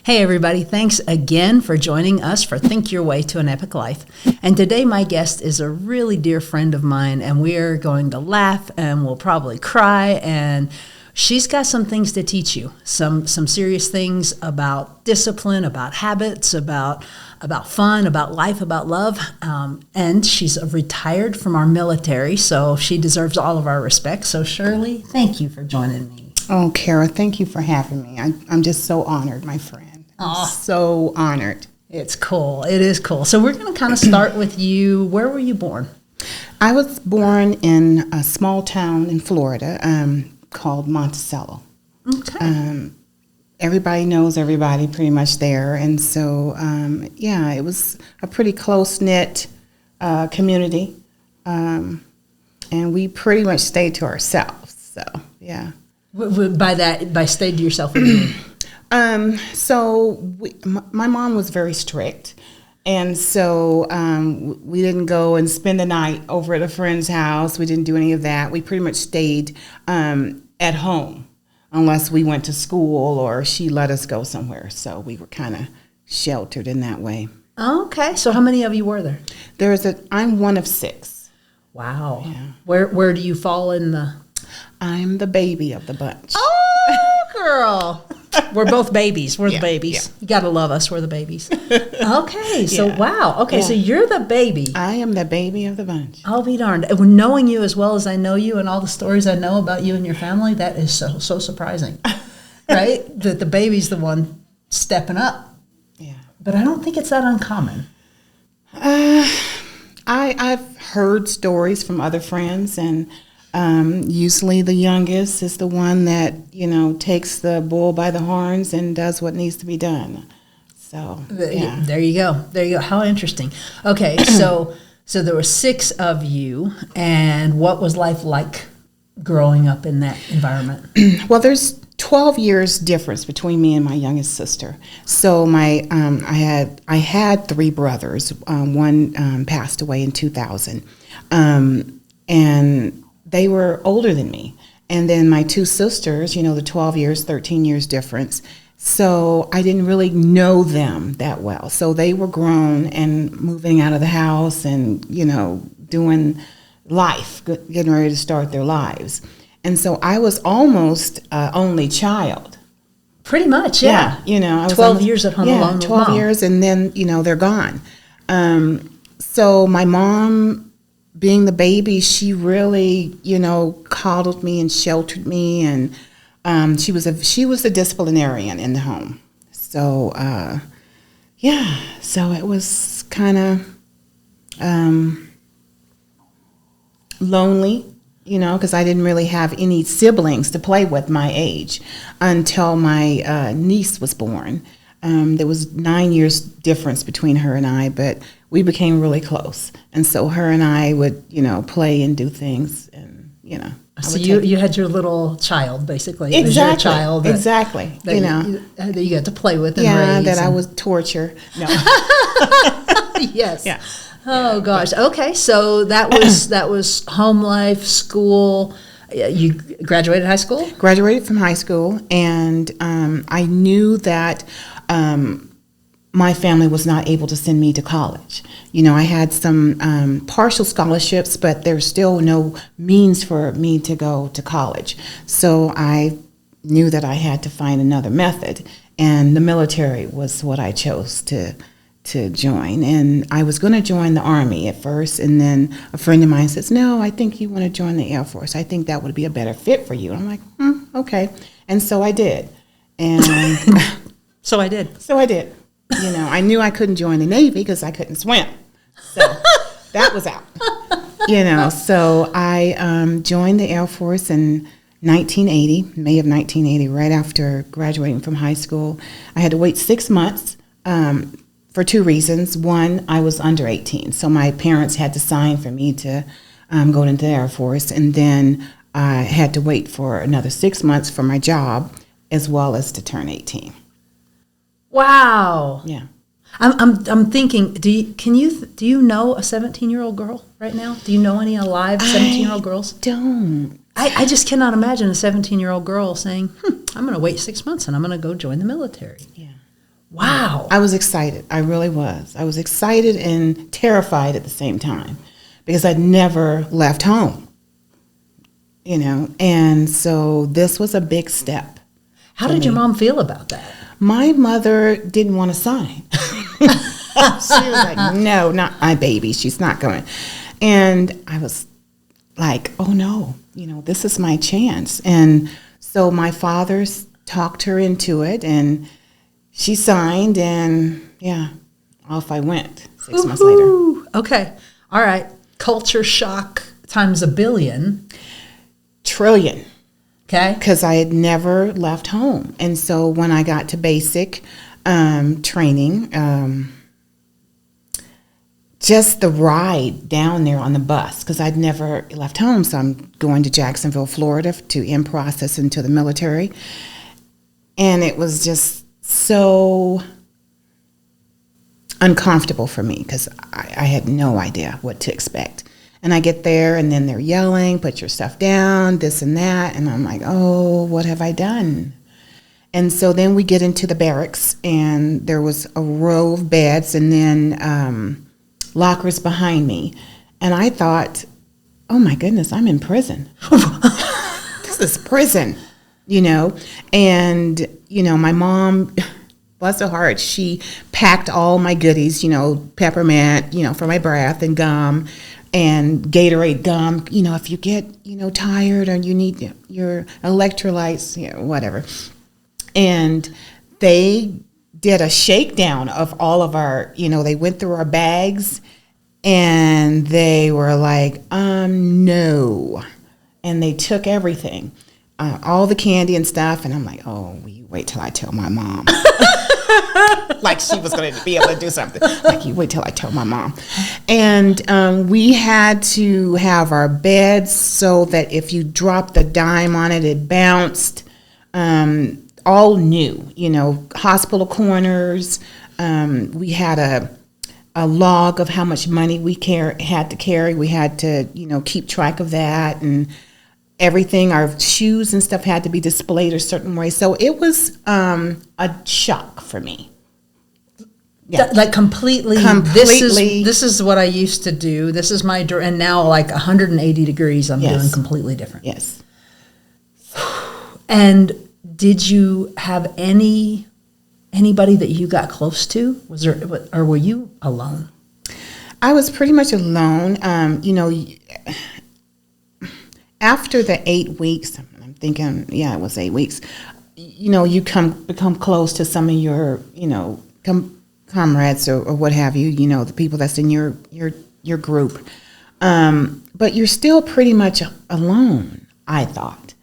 Hey everybody, thanks again for joining us for Think Your Way to an Epic Life. And today my guest is a really dear friend of mine, and we are going to laugh and we'll probably cry, and she's got some things to teach you, some serious things about discipline, about habits, about fun, about life, about love. And she's retired from our military, so she deserves all of our respect. So Shirley, thank you for joining me. Oh, Kara, thank you for having me. I'm just so honored, my friend. I'm so honored. It's cool. It is cool. So we're going to kind of start with you. Where were you born? I was born in a small town in Florida called Monticello. Okay. Everybody knows everybody pretty much there. And so, it was a pretty close-knit community. And we pretty much stayed to ourselves. So, yeah. By stayed to yourself, what do you mean? My mom was very strict, and so we didn't go and spend the night over at a friend's house. We didn't do any of that. We pretty much stayed at home unless we went to school or she let us go somewhere. So we were kind of sheltered in that way. Okay. So how many of you were there? I'm one of 6. Wow. Yeah. Where do you fall in the... I'm the baby of the bunch. Oh, girl. We're both babies. We're the babies. Yeah. You got to love us. We're the babies. Okay. So, Yeah. wow. Okay. Yeah. So you're the baby. I am the baby of the bunch. I'll be darned. And knowing you as well as I know you and all the stories I know about you and your family, that is so surprising, right? That the baby's the one stepping up. Yeah. But I don't think it's that uncommon. I've heard stories from other friends, and usually the youngest is the one that, takes the bull by the horns and does what needs to be done. So, yeah. There you go. There you go. How interesting. Okay, so there were 6 of you, and what was life like growing up in that environment? Well, there's 12 years difference between me and my youngest sister. So I had 3 brothers. One passed away in 2000, and they were older than me. And then my 2 sisters, the 12 years, 13 years difference. So I didn't really know them that well. So they were grown and moving out of the house and, doing life, getting ready to start their lives. And so I was almost only child. Pretty much, yeah. I was 12 years at home alone with 12 Mom. years, and then, they're gone. So my mom, being the baby, she really, coddled me and sheltered me, and she was a disciplinarian in the home. So, so it was kind of lonely, because I didn't really have any siblings to play with my age until my niece was born. There was 9 years difference between her and I, but we became really close. And so her and I would, play and do things, and, So you had your little child, basically. Exactly. It was your child. Exactly. That you got to play with and yeah, raise. that I was torture. No. Yes. Yeah. Oh, gosh. Okay, so that was home life, school. You graduated high school? Graduated from high school, and I knew that my family was not able to send me to college. I had some partial scholarships, but there's still no means for me to go to college. So I knew that I had to find another method, and the military was what I chose to join. And I was going to join the Army at first, and then a friend of mine says, "No, I think you want to join the Air Force. I think that would be a better fit for you." I'm like, okay. And so I did. And So I did. I knew I couldn't join the Navy because I couldn't swim. So that was out. So I joined the Air Force in 1980, May of 1980, right after graduating from high school. I had to wait 6 months for 2 reasons. One, I was under 18, so my parents had to sign for me to go into the Air Force, and then I had to wait for another 6 months for my job as well as to turn 18. Wow. Yeah. I'm thinking. Do you know a 17-year-old girl right now? Do you know any alive 17-year-old girls? Don't. I just cannot imagine a 17-year-old girl saying, "I'm going to wait 6 months and I'm going to go join the military." Yeah. Wow. I was excited. I really was. I was excited and terrified at the same time because I'd never left home, and so this was a big step. How did your mom feel about that? My mother didn't want to sign. She was like, no, not my baby. She's not going. And I was like, oh no, this is my chance. And so my father talked her into it, and she signed, and off I went 6 months later. Okay. All right. Culture shock times a billion. Trillion. Okay. Because I had never left home. And so when I got to basic training, just the ride down there on the bus, because I'd never left home. So I'm going to Jacksonville, Florida to in process into the military. And it was just so uncomfortable for me because I had no idea what to expect. And I get there, and then they're yelling, put your stuff down, this and that. And I'm like, oh, what have I done? And so then we get into the barracks, and there was a row of beds and then lockers behind me. And I thought, oh, my goodness, I'm in prison. This is prison, And, my mom, bless her heart, she packed all my goodies, peppermint, for my breath, and gum, and Gatorade gum, if you get, tired or you need your electrolytes, whatever. And they did a shakedown of all of our, they went through our bags, and they were like, no. And they took everything, all the candy and stuff. And I'm like, oh, will you wait till I tell my mom? Like she was going to be able to do something. Like, you wait till I tell my mom. And we had to have our beds so that if you dropped a dime on it, it bounced. All new, hospital corners. We had a log of how much money we had to carry. We had to, keep track of that, and everything. Our shoes and stuff had to be displayed a certain way. So it was a shock for me. Yeah. Like completely. This is what I used to do. This is my, and now like 180 degrees, I'm doing completely different. Yes. And did you have anybody that you got close to? Was there, or were you alone? I was pretty much alone. After the 8 weeks, I'm thinking, it was 8 weeks. You become close to some of your, comrades or what have you. The people that's in your group. But you're still pretty much alone, I thought.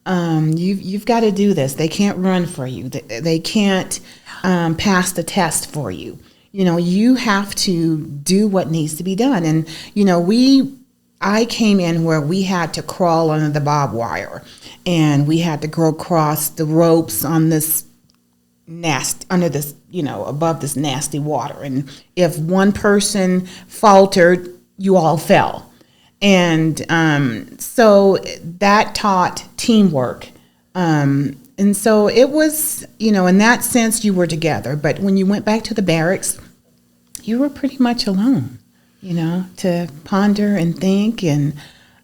You've got to do this. They can't run for you. They can't pass the test for you. You have to do what needs to be done. And, I came in where we had to crawl under the barbed wire, and we had to go across the ropes on this under this, above this nasty water. And if one person faltered, you all fell. And so that taught teamwork. And so it was, in that sense, you were together. But when you went back to the barracks, you were pretty much alone, to ponder and think and,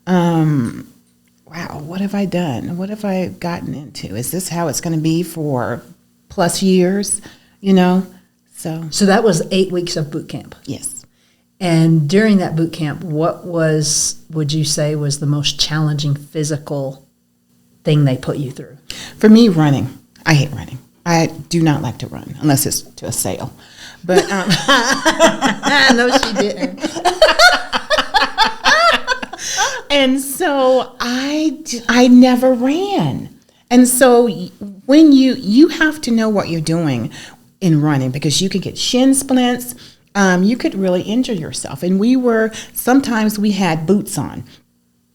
wow, what have I done? What have I gotten into? Is this how it's going to be for plus years, So that was 8 weeks of boot camp. Yes. And during that boot camp, what would you say was the most challenging physical thing they put you through? For me, running. I hate running. I do not like to run unless it's to a sale. But no, she didn't. And so I never ran. And so when you have to know what you're doing in running, because you could get shin splints. You could really injure yourself. And sometimes we had boots on,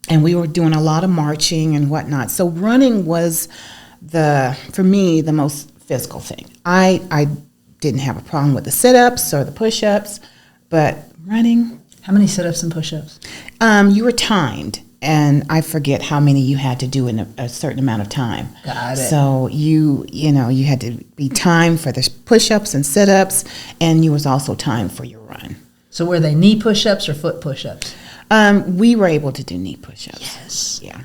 and we were doing a lot of marching and whatnot. So running was for me, the most physical thing. I didn't have a problem with the sit-ups or the push-ups, but running. How many sit-ups and push-ups? You were timed. and I forget how many you had to do in a certain amount of time. Got it. So you had to be timed for the push-ups and sit-ups, and you was also timed for your run. So were they knee push-ups or foot push-ups? We were able to do knee push-ups. Yes. Yeah.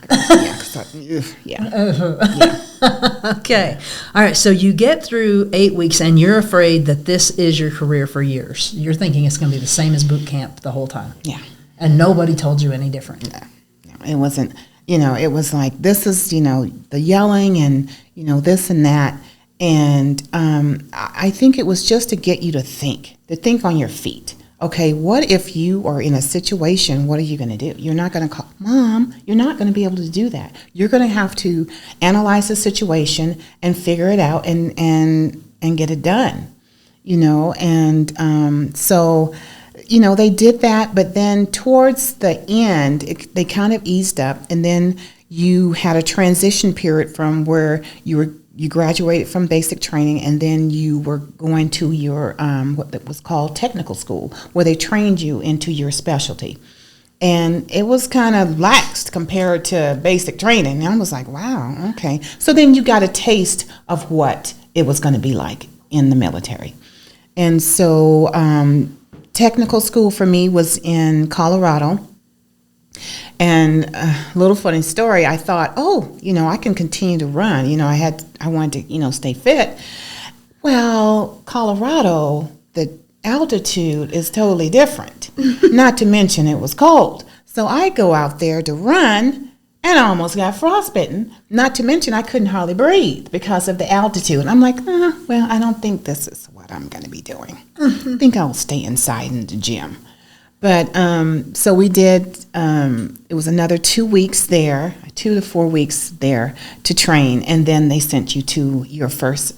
Okay. All right. So you get through 8 weeks and you're afraid that this is your career for years. You're thinking it's going to be the same as boot camp the whole time. Yeah. And nobody told you any different. No, it wasn't, it was like, this is, the yelling and, this and that. And I think it was just to get you to think on your feet. Okay, what if you are in a situation, what are you going to do? You're not going to call, Mom, you're not going to be able to do that. You're going to have to analyze the situation and figure it out and get it done, so, they did that, but then towards the end, they kind of eased up, and then you had a transition period from where you graduated from basic training, and then you were going to your what was called technical school, where they trained you into your specialty. And it was kind of laxed compared to basic training. And I was like, wow, okay. So then you got a taste of what it was going to be like in the military. And so technical school for me was in Colorado. And a little funny story, I thought, I can continue to run. I wanted to, stay fit. Well, Colorado, the altitude is totally different. Not to mention it was cold. So I go out there to run and I almost got frostbitten. Not to mention I couldn't hardly breathe because of the altitude. And I'm like, I don't think this is what I'm going to be doing. I think I'll stay inside in the gym. But so we did, it was another 2 weeks there, 2 to 4 weeks there to train. And then they sent you to your first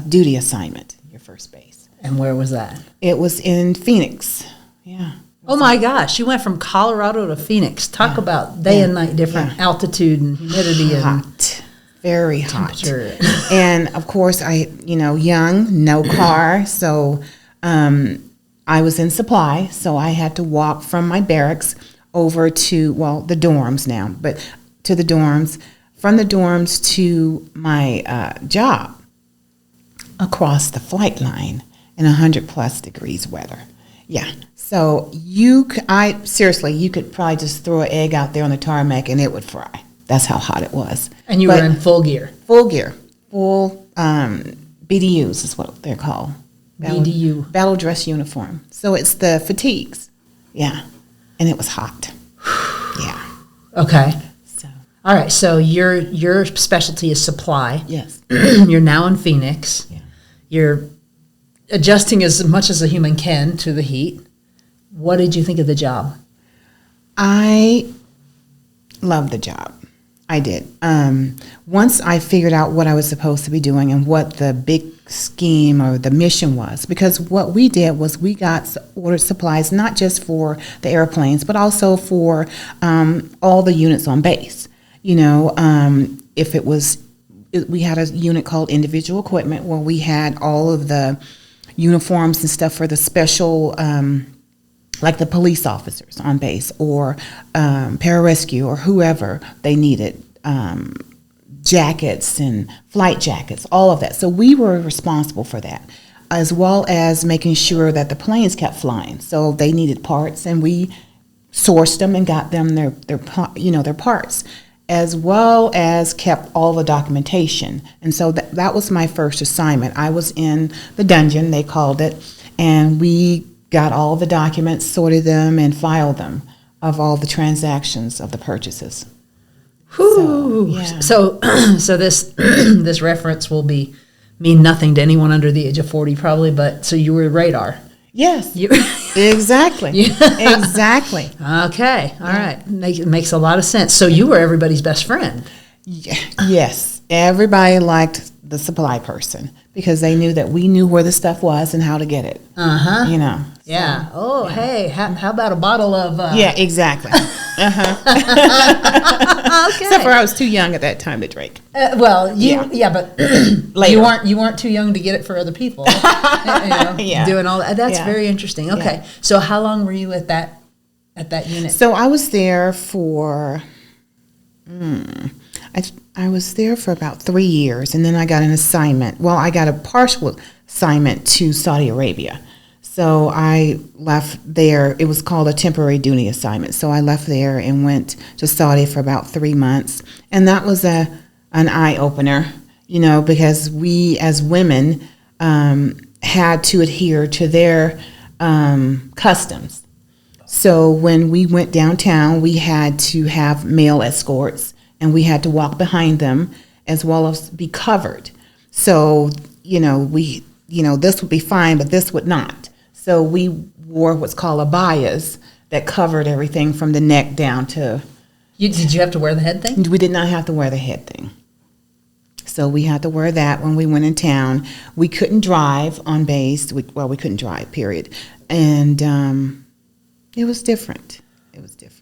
duty assignment, your first base. And where was that? It was in Phoenix. Yeah. Oh my gosh, you went from Colorado to Phoenix. Talk about day and night different altitude and humidity hot. Very hot. Temperature. And of course, young, no car. So I was in supply, so I had to walk from my barracks over to, the dorms now, but to the dorms, from the dorms to my job across the flight line in 100+ degrees weather. Yeah. So you could probably just throw an egg out there on the tarmac and it would fry. That's how hot it was. And you were in full gear. Full gear. Full BDUs is what they're called. BDU. Battle dress uniform. So it's the fatigues. Yeah. And it was hot. Yeah. Okay. So. All right. So your specialty is supply. Yes. You're now in Phoenix. Yeah. You're adjusting as much as a human can to the heat. What did you think of the job? I loved the job. I did. Once I figured out what I was supposed to be doing and what the big scheme or the mission was, because what we did was we ordered supplies not just for the airplanes, but also for all the units on base. We had a unit called individual equipment where we had all of the uniforms and stuff for the special, like the police officers on base or pararescue or whoever they needed, jackets and flight jackets, all of that. So we were responsible for that, as well as making sure that the planes kept flying. So they needed parts, and we sourced them and got them their parts, as well as kept all the documentation. And so that was my first assignment. I was in the dungeon, they called it, and we got all the documents, sorted them, and filed them of all the transactions of the purchases. So this reference will mean nothing to anyone under the age of 40 probably, but so you were radar. Yes. Exactly. Exactly. Okay. All right. Makes a lot of sense. So you were everybody's best friend. Yes. Everybody liked the supply person because they knew that we knew where the stuff was and how to get it. Uh-huh. Yeah. So, hey, how about a bottle of... Yeah, exactly. Uh-huh. Okay. Except for I was too young at that time to drink. But you weren't too young to get it for other people. Yeah. Doing all that. That's very interesting. Okay. Yeah. So how long were you at that at that unit? So I was there for, I was there for about 3 years, and then I got an assignment. Well, I got a partial assignment to Saudi Arabia. So I left there. It was called a temporary duty assignment. So I left there and went to Saudi for about 3 months, and that was an eye opener, because we as women had to adhere to their customs. So when we went downtown, we had to have male escorts, and we had to walk behind them as well as be covered. So, this would be fine, but this would not. So we wore what's called abayas that covered everything from the neck down to... Did you have to wear the head thing? We did not have to wear the head thing. So we had to wear that when we went in town. We couldn't drive on base. We couldn't drive, period. And it was different.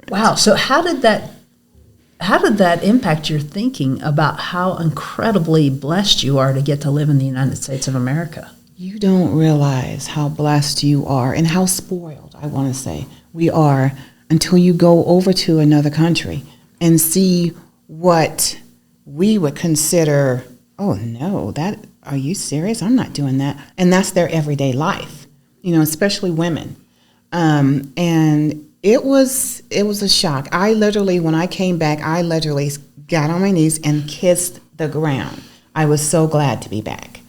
Wow. So how did that impact your thinking about how incredibly blessed you are to get to live in the United States of America? You don't realize how blessed you are and how spoiled, I want to say, we are until you go over to another country and see what we would consider, oh no, are you serious? I'm not doing that. And that's their everyday life, especially women. And it was a shock. When I came back, I literally got on my knees and kissed the ground. I was so glad to be back.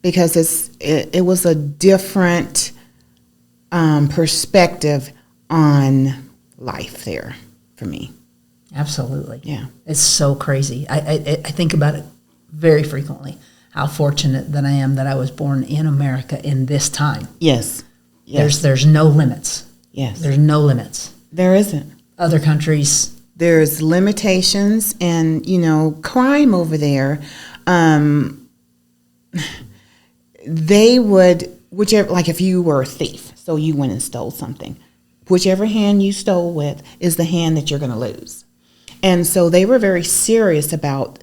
Because it was a different perspective on life there for me. Absolutely. Yeah. It's so crazy. I think about it very frequently, how fortunate that I am that I was born in America in this time. Yes. There's no limits. Yes. There's no limits. There isn't. Other countries. There's limitations and, crime over there. They would, if you were a thief, so you went and stole something, whichever hand you stole with is the hand that you're going to lose. And so they were very serious about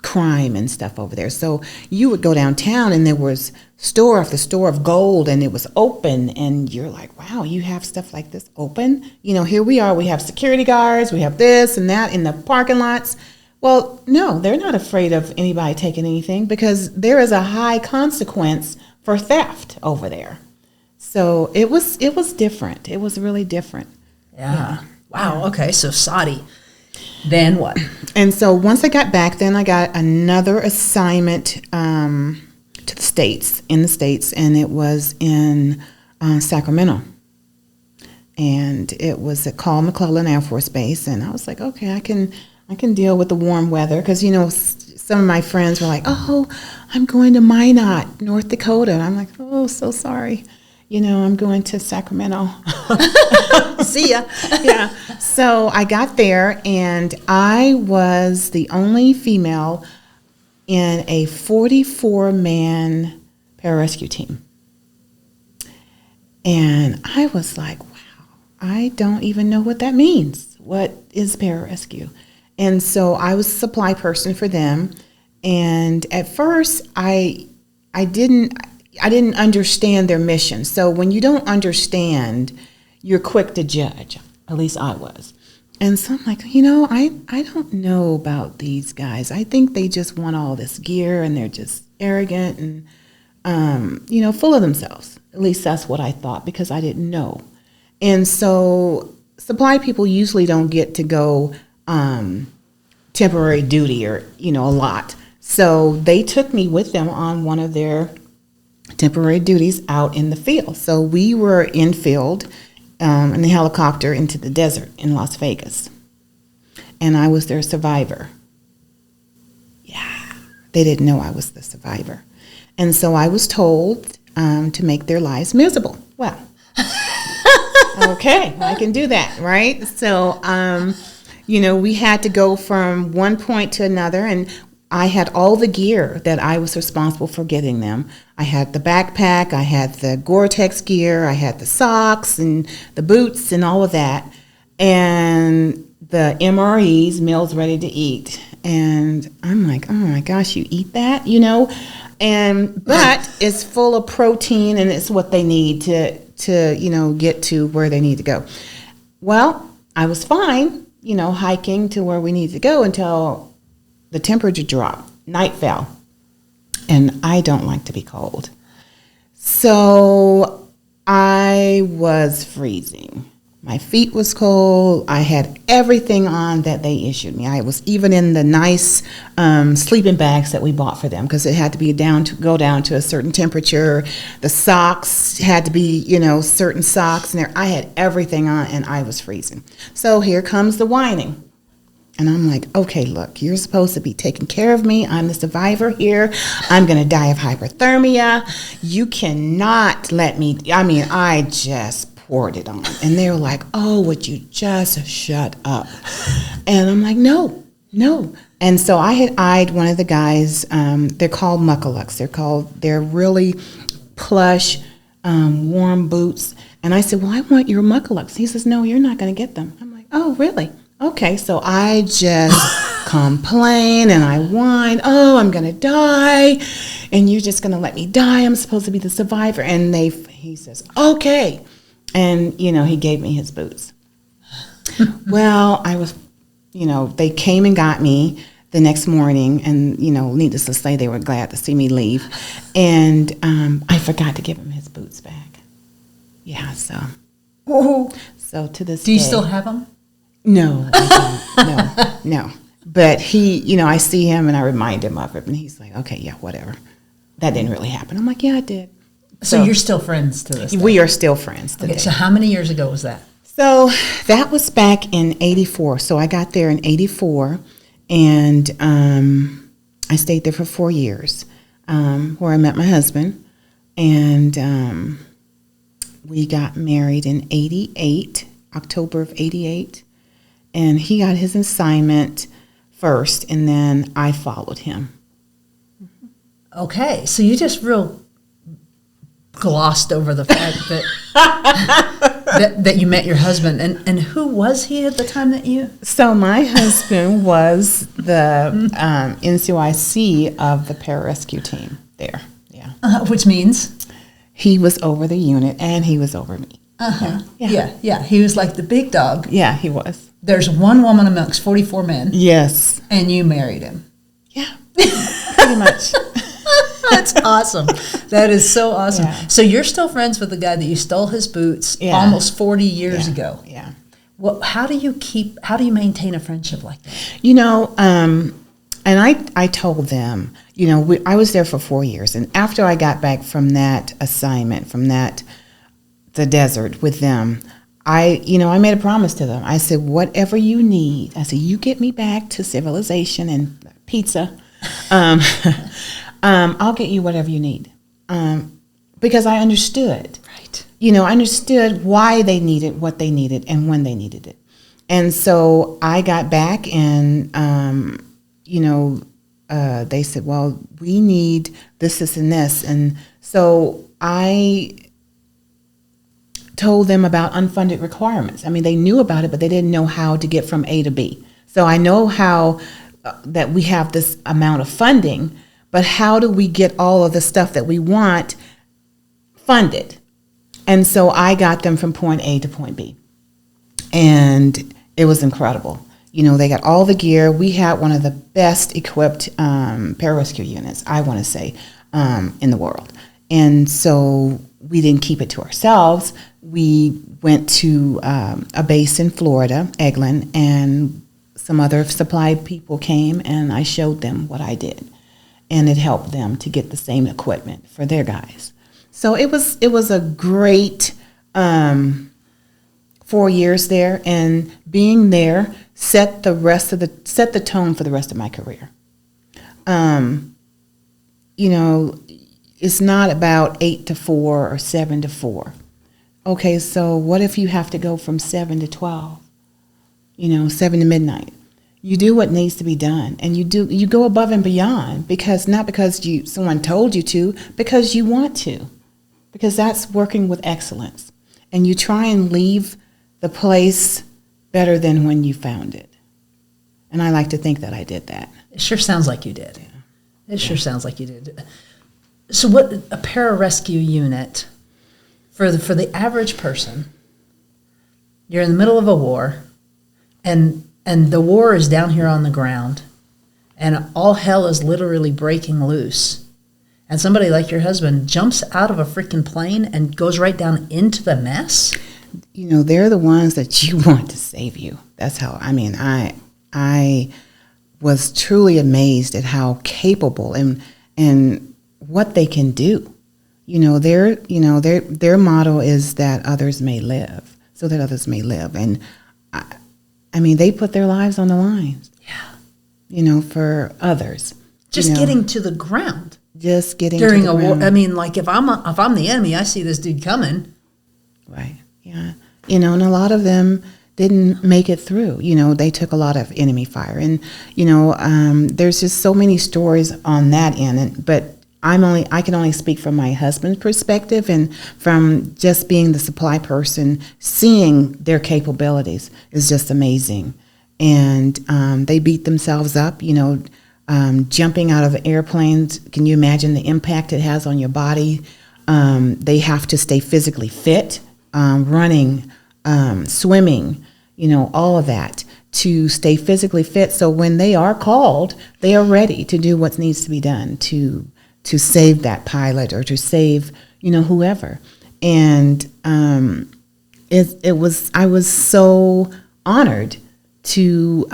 crime and stuff over there. So you would go downtown and there was store after store of gold and it was open and you're like, wow, you have stuff like this open? Here we are, we have security guards, we have this and that in the parking lots. Well, no, they're not afraid of anybody taking anything because there is a high consequence for theft over there. So it was different. It was really different. Yeah. Wow. Okay. So Saudi. Then what? And so once I got back, then I got another assignment to the States, and it was in Sacramento. And it was at Call McClellan Air Force Base, and I was like, okay, I can deal with the warm weather because, some of my friends were like, oh, I'm going to Minot, North Dakota. And I'm like, oh, so sorry. I'm going to Sacramento. See ya. Yeah. So I got there, and I was the only female in a 44-man pararescue team. And I was like, wow, I don't even know what that means. What is pararescue? And so I was a supply person for them. And at first, I didn't understand their mission. So when you don't understand, you're quick to judge. At least I was. And so I'm like, I don't know about these guys. I think they just want all this gear and they're just arrogant and, full of themselves. At least that's what I thought because I didn't know. And so supply people usually don't get to go temporary duty or, a lot. So they took me with them on one of their temporary duties out in the field. So we were in field in the helicopter into the desert in Las Vegas. And I was their survivor. Yeah, they didn't know I was the survivor. And so I was told to make their lives miserable. Well, okay, I can do that, right? So, we had to go from one point to another, and I had all the gear that I was responsible for getting them. I had the backpack, I had the Gore-Tex gear, I had the socks and the boots and all of that, and the MREs, meals ready to eat. And I'm like, oh my gosh, you eat that, but it's full of protein and it's what they need to, get to where they need to go. Well, I was fine, hiking to where we needed to go until the temperature dropped. Night fell. And I don't like to be cold. So I was freezing. My feet was cold. I had everything on that they issued me. I was even in the nice sleeping bags that we bought for them because it had to be go down to a certain temperature. The socks had to be, certain socks. And I had everything on, and I was freezing. So here comes the whining. And I'm like, okay, look, you're supposed to be taking care of me. I'm the survivor here. I'm going to die of hypothermia. You cannot let me. I just poured it on. And they were like, oh, would you just shut up? And I'm like, no. And so I had eyed one of the guys. They're called muckalucks. They're really plush, warm boots. And I said, well, I want your muckalucks. He says, no, you're not going to get them. I'm like, oh, really? Okay, so I just complain and I whine, oh, I'm going to die, and you're just going to let me die. I'm supposed to be the survivor. And he says, okay. And, he gave me his boots. Well, I was, they came and got me the next morning, and, needless to say, they were glad to see me leave. And I forgot to give him his boots back. Yeah, so. Oh. So to this day. Do you still have them? No, I don't. No. But he, I see him and I remind him of it, and he's like, okay, yeah, whatever. That didn't really happen. I'm like, yeah, it did. So you're still friends to this day? We are still friends today. Okay, so how many years ago was that? So that was back in 84. So I got there in 84, and I stayed there for 4 years, where I met my husband, and we got married in 88, October of 88. And he got his assignment first, and then I followed him. Okay, so you just real glossed over the fact that that you met your husband. And who was he at the time that you? So my husband was the NCOIC of the pararescue team there. Yeah. Which means? He was over the unit, and he was over me. Uh-huh. Yeah. He was like the big dog. Yeah, he was. There's one woman amongst 44 men. Yes. And you married him. Yeah, pretty much. That's awesome. That is so awesome. Yeah. So you're still friends with the guy that you stole his boots almost 40 years ago. Yeah. Well, how do you maintain a friendship like that? And I told them, I was there for 4 years, and after I got back from that assignment, the desert with them, I made a promise to them. I said, whatever you need, I said, you get me back to civilization and pizza. I'll get you whatever you need. Because I understood. Right. I understood why they needed what they needed and when they needed it. And so I got back, and, they said, well, we need this, and this. And so I told them about unfunded requirements. They knew about it, but they didn't know how to get from A to B. So I know how that we have this amount of funding, but how do we get all of the stuff that we want funded? And so I got them from point A to point B. And it was incredible. They got all the gear. We had one of the best equipped pararescue units, I want to say, in the world. And so we didn't keep it to ourselves. We went to a base in Florida, Eglin, and some other supply people came, and I showed them what I did. And it helped them to get the same equipment for their guys. So it was a great 4 years there, and being there set the tone for the rest of my career. It's not about 8 to 4 or 7 to 4. Okay, so what if you have to go from 7 to 12? 7 to midnight. You do what needs to be done, and you go above and beyond, not because someone told you to, because you want to, because that's working with excellence. And you try and leave the place better than when you found it. And I like to think that I did that. It sure sounds like you did. Yeah. It sure sounds like you did. So what, a pararescue unit, For the average person, you're in the middle of a war, and the war is down here on the ground, and all hell is literally breaking loose. And somebody like your husband jumps out of a freaking plane and goes right down into the mess. You know, they're the ones that you want to save you. That's how, I was truly amazed at how capable and what they can do. Their motto is that others may live, so that others may live. And they put their lives on the line. Yeah. For others. Just getting to the ground. Just getting during to the a war. ground. Like if I'm the enemy, I see this dude coming. Right. Yeah. And a lot of them didn't make it through. They took a lot of enemy fire, and there's just so many stories on that end. But I can only speak from my husband's perspective, and from just being the supply person, seeing their capabilities is just amazing. And they beat themselves up. Jumping out of airplanes. Can you imagine the impact it has on your body? They have to stay physically fit, running, swimming, all of that to stay physically fit. So when they are called, they are ready to do what needs to be done to save that pilot or to save, whoever. And I was so honored to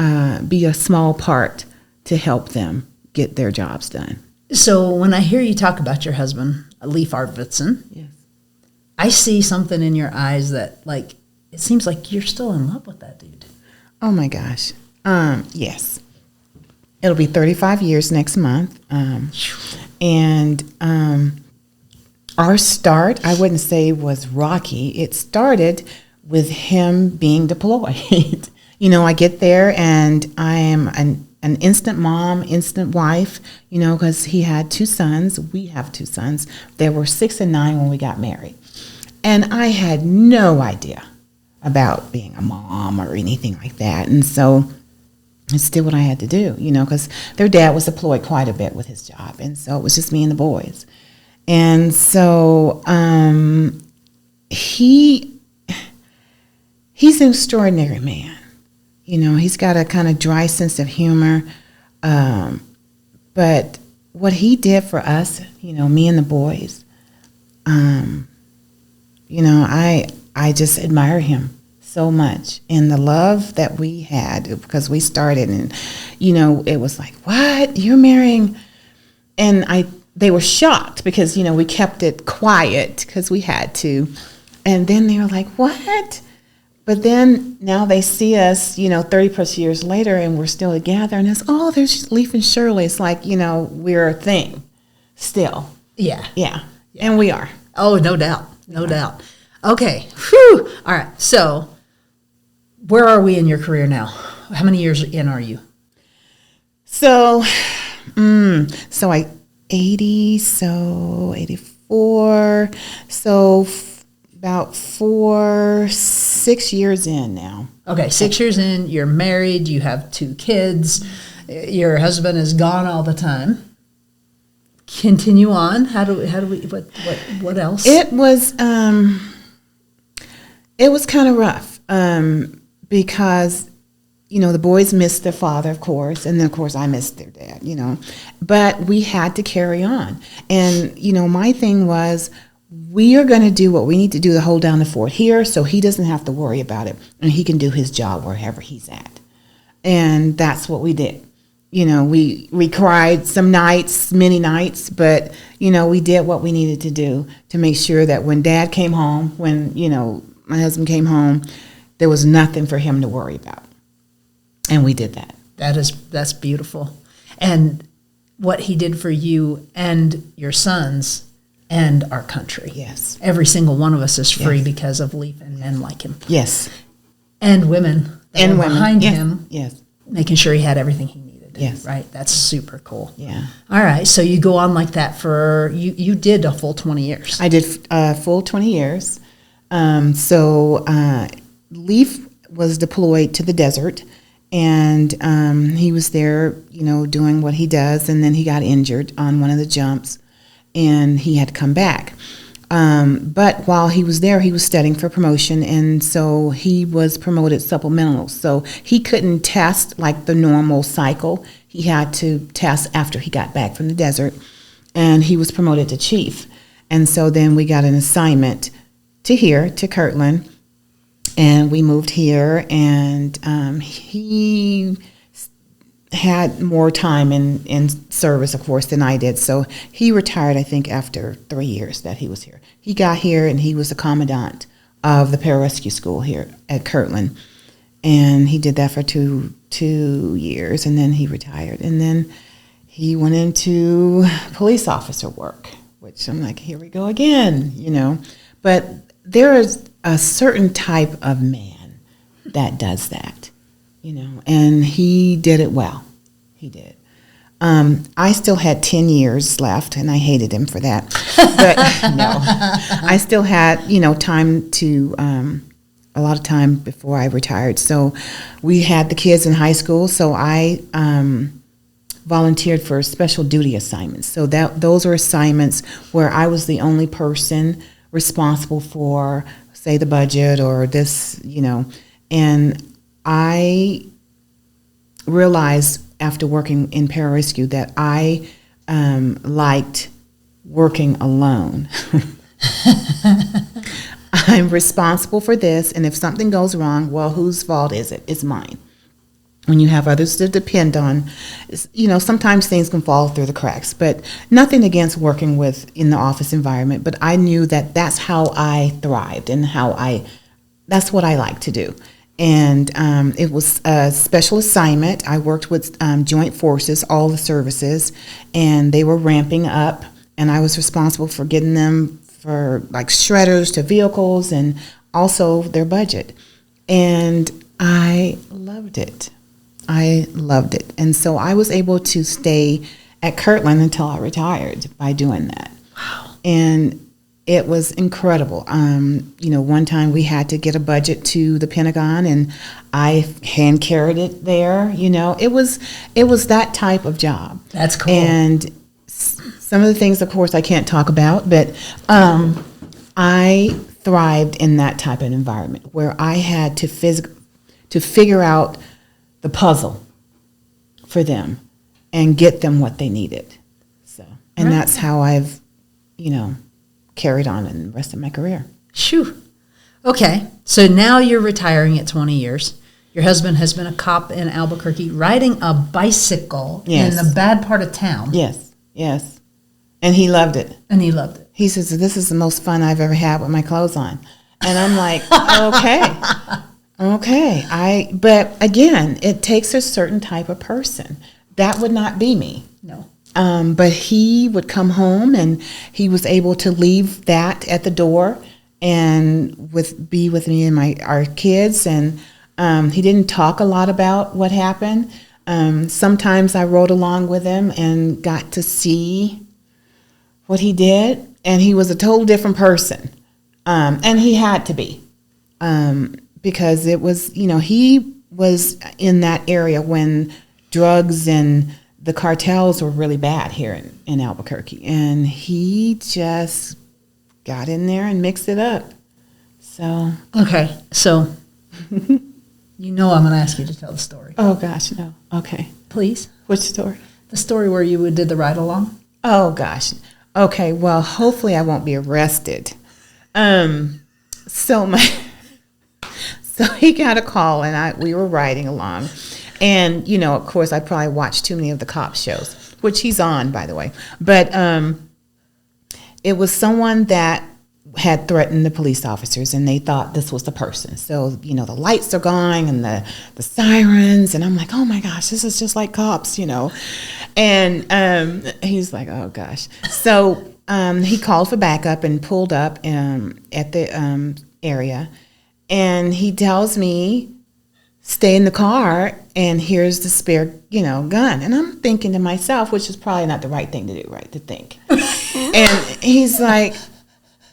be a small part to help them get their jobs done. So when I hear you talk about your husband, Leif Arvidson, yes, I see something in your eyes that, like, it seems like you're still in love with that dude. Oh my gosh. Yes. It'll be 35 years next month. Our start, I wouldn't say was rocky. It started with him being deployed. I get there and I am an instant mom, instant wife, because he had 2 sons. We have 2 sons. They were 6 and 9 when we got married. And I had no idea about being a mom or anything like that. And so it's still what I had to do, because their dad was deployed quite a bit with his job. And so it was just me and the boys. And so he's an extraordinary man. He's got a kind of dry sense of humor. But what he did for us, me and the boys, I just admire him so much. And the love that we had, because we started and, it was like, what? You're marrying? And they were shocked because, we kept it quiet because we had to. And then they were like, what? But then now they see us, 30 plus years later, and we're still together. And it's, there's Leif and Shirley. It's like, we're a thing still. Yeah. Yeah. And we are. Oh, no doubt. No doubt. Okay. Whew. All right. So where are we in your career now? How many years in are you? So 84. So about 6 years in now. Okay, 6 years in, you're married, you have 2 kids, your husband is gone all the time. Continue on. How do we what else? It was kind of rough because the boys missed their father, of course, and then of course I missed their dad, But we had to carry on. And my thing was, we are going to do what we need to do to hold down the fort here so he doesn't have to worry about it, and he can do his job wherever he's at. And that's what we did. We cried some nights, many nights, but, we did what we needed to do to make sure that when Dad came home, when, my husband came home, there was nothing for him to worry about. And we did that. That's beautiful. And what he did for you and your sons and our country. Yes. Every single one of us is free because of Leif and men like him. Yes. And women that were behind him. Yes. Making sure he had everything he needed. Yes. Right? That's super cool. Yeah. All right. So you go on like that for, you did a full 20 years. I did full 20 years. Leif was deployed to the desert, and he was there, doing what he does, and then he got injured on one of the jumps, and he had to come back. But while he was there, he was studying for promotion, and so he was promoted supplemental. So he couldn't test like the normal cycle. He had to test after he got back from the desert, and he was promoted to chief. And so then we got an assignment to here, to Kirtland, and we moved here, and he had more time in service, of course, than I did. So he retired, I think, after 3 years that he was here. He got here, and he was the commandant of the pararescue school here at Kirtland. And he did that for two years, and then he retired. And then he went into police officer work, which I'm like, here we go again, you know. But there is a certain type of man that does that, you know, and he did it well. He did. I still had 10 years left, and I hated him for that. But no, I still had, you know, time to, a lot of time before I retired. So we had the kids in high school, so I volunteered for special duty assignments. So those are assignments where I was the only person responsible for, say, the budget or this, you know, and I realized after working in pararescue that I liked working alone. I'm responsible for this, and if something goes wrong, well, whose fault is it? It's mine. When you have others to depend on, you know, sometimes things can fall through the cracks, but nothing against working in the office environment, but I knew that that's how I thrived and that's what I like to do. And it was a special assignment. I worked with joint forces, all the services, and they were ramping up, and I was responsible for getting them for like shredders to vehicles and also their budget. And I loved it. And so I was able to stay at Kirtland until I retired by doing that. Wow. And it was incredible. You know, one time we had to get a budget to the Pentagon, and I hand carried it there. You know, it was that type of job. That's cool. And some of the things, of course, I can't talk about, but I thrived in that type of environment where I had to figure out the puzzle for them and get them what they needed. So, and that's how I've, you know, carried on in the rest of my career. Shoo. Okay, so now you're retiring at 20 years. Your husband has been a cop in Albuquerque riding a bicycle in the bad part of town. Yes, yes. And he loved it. He says, this is the most fun I've ever had with my clothes on. And I'm like, okay. But again, it takes a certain type of person. That would not be me. No. But he would come home, and he was able to leave that at the door and be with me and our kids. And he didn't talk a lot about what happened. Sometimes I rode along with him and got to see what he did, and he was a total different person. And he had to be, because it was, you know, he was in that area when drugs and the cartels were really bad here in Albuquerque, and he just got in there and mixed it up. So okay, so you know I'm going to ask you to tell the story. Oh gosh, no. Okay, please. Which story? The story where you did the ride along. Oh gosh. Okay. Well, hopefully I won't be arrested. So he got a call, and we were riding along. And, you know, of course, I probably watched too many of the cop shows, which he's on, by the way. But it was someone that had threatened the police officers, and they thought this was the person. So, you know, the lights are going and the sirens, and I'm like, oh, my gosh, this is just like cops, you know. And he's like, oh, gosh. So he called for backup and pulled up at the area, and he tells me, stay in the car, and here's the spare, you know, gun. And I'm thinking to myself, which is probably not the right thing to do, right, to think. And he's like,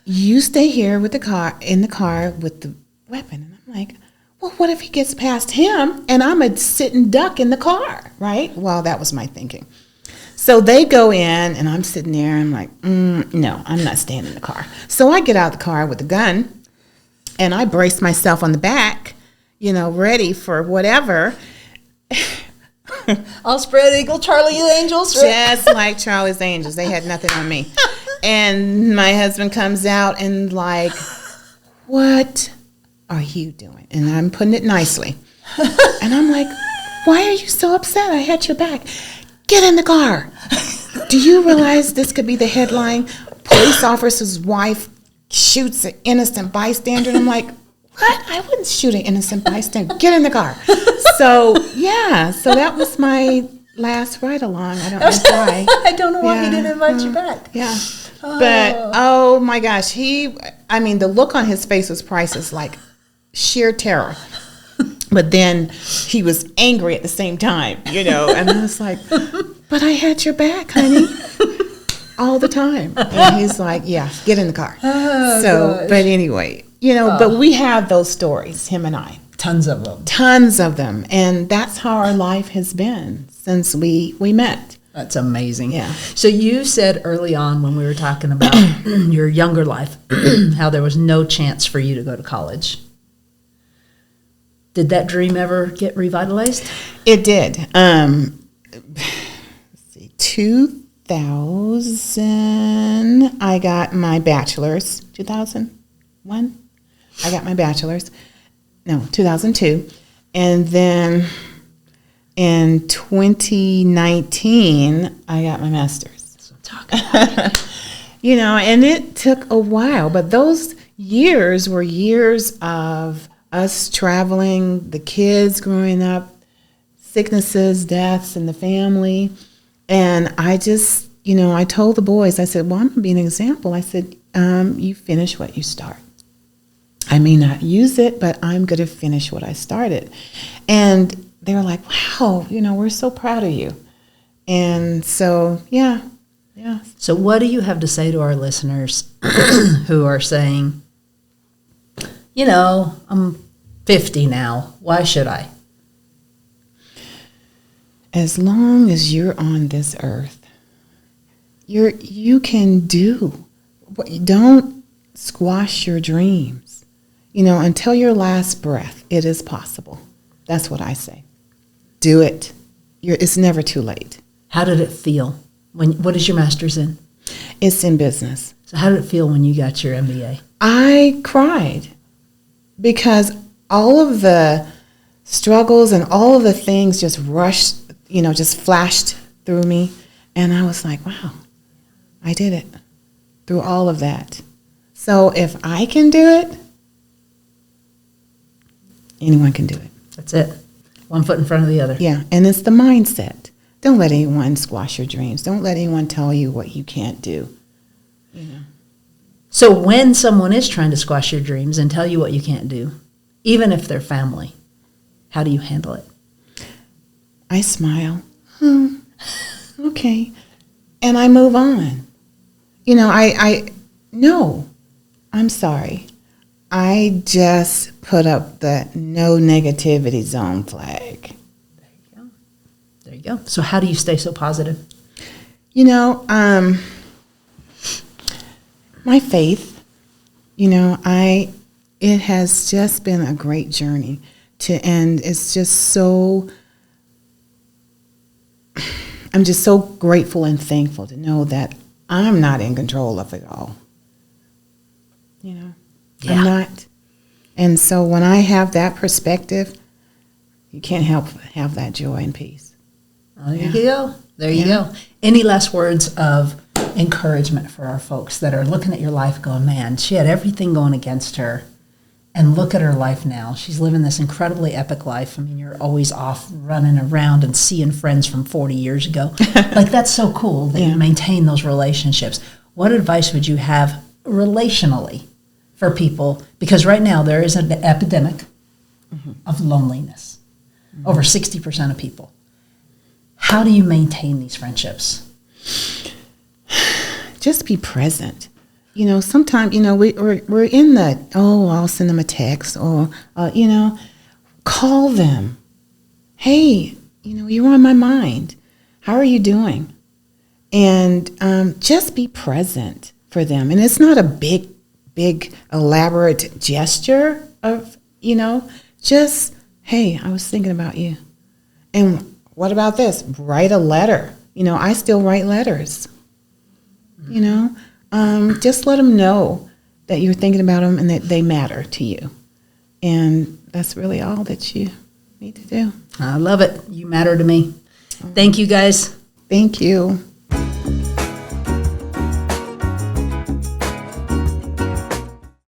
you stay here in the car with the weapon. And I'm like, well, what if he gets past him and I'm a sitting duck in the car, right? Well, that was my thinking. So they go in, and I'm sitting there. I'm like, no, I'm not staying in the car. So I get out of the car with a gun, and I brace myself on the back, ready for whatever. I'll spread eagle, Charlie's Angels. Just like Charlie's Angels. They had nothing on me. And my husband comes out and like, what are you doing? And I'm putting it nicely. And I'm like, why are you so upset? I had your back. Get in the car. Do you realize this could be the headline? Police officer's wife shoots an innocent bystander. And I'm like, what? I wouldn't shoot an innocent bystander. Get in the car. So that was my last ride along. I don't know why. I don't know why he didn't invite you back. Yeah. But, oh my gosh, the look on his face was priceless, like sheer terror. But then he was angry at the same time, and I was like, but I had your back, honey, all the time. And he's like, yeah, get in the car. Oh, so, gosh. But anyway, but we have those stories, him and I. Tons of them. Tons of them. And that's how our life has been since we met. That's amazing. Yeah. So you said early on when we were talking about your younger life, how there was no chance for you to go to college. Did that dream ever get revitalized? It did. Let's see, 2000, I got my bachelor's. 2001, I got my bachelor's. No, 2002. And then in 2019, I got my master's. So talk about it. And it took a while, but those years were years of us traveling, the kids growing up, sicknesses, deaths in the family. And I just, I told the boys, I said, well, I'm going to be an example. I said, you finish what you start. I may not use it, but I'm going to finish what I started. And they were like, wow, we're so proud of you. And so, yeah. So what do you have to say to our listeners who are saying, I'm 50 now. Why should I? As long as you're on this earth, you can do. Don't squash your dreams. Until your last breath, it is possible. That's what I say. Do it. It's never too late. How did it feel? What is your master's in? It's in business. So how did it feel when you got your MBA? I cried because all of the struggles and all of the things just rushed, just flashed through me. And I was like, wow, I did it through all of that. So if I can do it, anyone can do it. That's it. One foot in front of the other. Yeah, and it's the mindset. Don't let anyone squash your dreams. Don't let anyone tell you what you can't do. So when someone is trying to squash your dreams and tell you what you can't do, even if they're family, how do you handle it? I smile. Okay. And I move on. No, I'm sorry. I just put up the no negativity zone flag. There you go. So how do you stay so positive? My faith, it has just been a great journey and it's just so, I'm just so grateful and thankful to know that I'm not in control of it all. Yeah. I'm not. And so when I have that perspective, you can't help but have that joy and peace. Oh, there you go. There you go. Any last words of encouragement for our folks that are looking at your life going, man, she had everything going against her, and look at her life now. She's living this incredibly epic life. I mean, you're always off running around and seeing friends from 40 years ago. Like, that's so cool that you maintain those relationships. What advice would you have relationally for people? Because right now there is an epidemic of loneliness. Over 60% of people. How do you maintain these friendships? Just be present. Sometimes, we're in the, I'll send them a text or, call them. Hey, you're on my mind. How are you doing? and just be present for them. And it's not a big elaborate gesture of, just, hey, I was thinking about you. And what about this? Write a letter. I still write letters. Just let them know that you're thinking about them and that they matter to you. And that's really all that you need to do. I love it. You matter to me. Thank you, guys. Thank you.